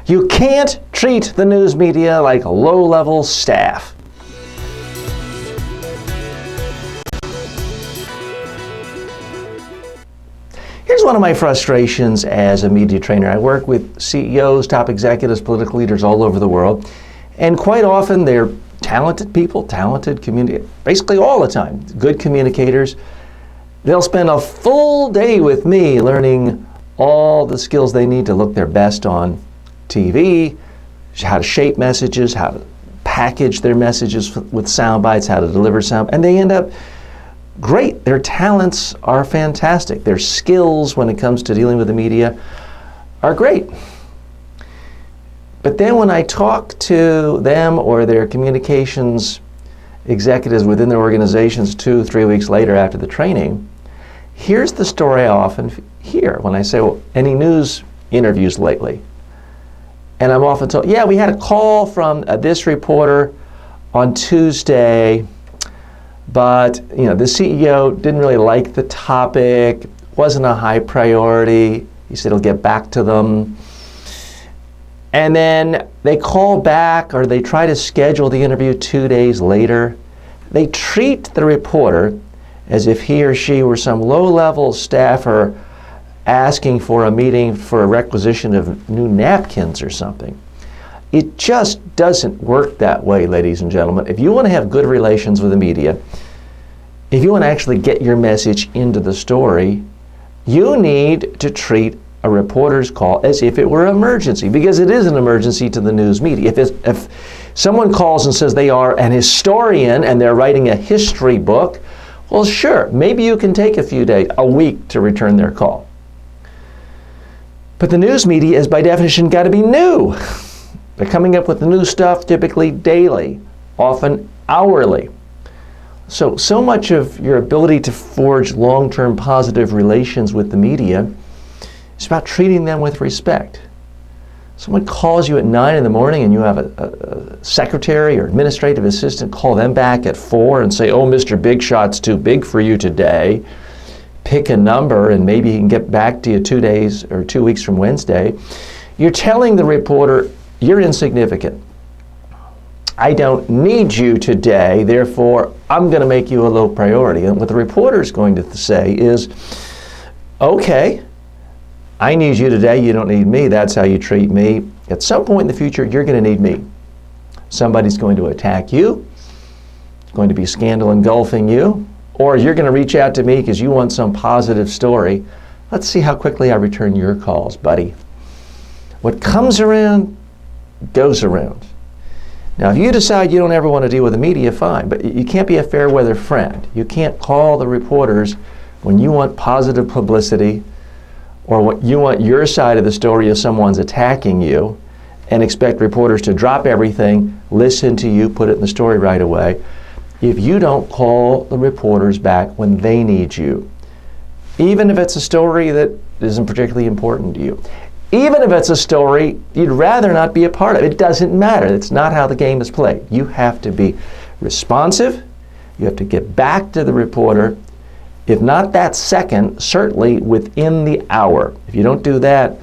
You can't treat the news media like low-level staff. Here's one of my frustrations as a media trainer. I work with CEOs, top executives, political leaders all over the world, and quite often they're talented people, talented communicators, basically all the time, good communicators. They'll spend a full day with me learning all the skills they need to look their best on TV, how to shape messages, how to package their messages with sound bites, how to deliver sound, and they end up great. Their talents are fantastic. Their skills when it comes to dealing with the media are great. But then when I talk to them or their communications executives within their organizations 2-3 weeks later after the training, here's the story I often hear when I say, well, any news interviews lately? And I'm often told, yeah, we had a call from this reporter on Tuesday, but the CEO didn't really like the topic, wasn't a high priority. He said he'll get back to them. And then they call back or they try to schedule the interview 2 days later. They treat the reporter as if he or she were some low-level staffer asking for a meeting for a requisition of new napkins or something. It just doesn't work that way, ladies and gentlemen. If you want to have good relations with the media, if you want to actually get your message into the story, you need to treat a reporter's call as if it were an emergency, because it is an emergency to the news media. If someone calls and says they are an historian and they're writing a history book, well, sure, maybe you can take a few days, a week to return their call. But the news media is by definition got to be new. They're coming up with the new stuff typically daily, often hourly. So much of your ability to forge long-term positive relations with the media is about treating them with respect. Someone calls you at 9 in the morning and you have a secretary or administrative assistant call them back at 4 and say, oh, Mr. Big Shot's too big for you today. Pick a number and maybe he can get back to you 2 days or 2 weeks from Wednesday. You're telling the reporter, you're insignificant. I don't need you today, therefore I'm going to make you a low priority. And what the reporter is going to say is, okay, I need you today, you don't need me, that's how you treat me. At some point in the future, you're going to need me. Somebody's going to attack you, it's going to be scandal engulfing you, or you're going to reach out to me because you want some positive story. Let's see how quickly I return your calls, buddy. What comes around, goes around. Now, if you decide you don't ever want to deal with the media, fine, but you can't be a fair weather friend. You can't call the reporters when you want positive publicity or when you want your side of the story if someone's attacking you and expect reporters to drop everything, listen to you, put it in the story right away, if you don't call the reporters back when they need you, even if it's a story that isn't particularly important to you. Even if it's a story you'd rather not be a part of, it doesn't matter. It's not how the game is played. You have to be responsive. You have to get back to the reporter. If not that second, certainly within the hour. If you don't do that,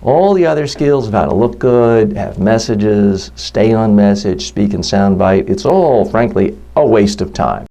all the other skills of how to look good, have messages, stay on message, speak in soundbite, it's all, frankly, a waste of time.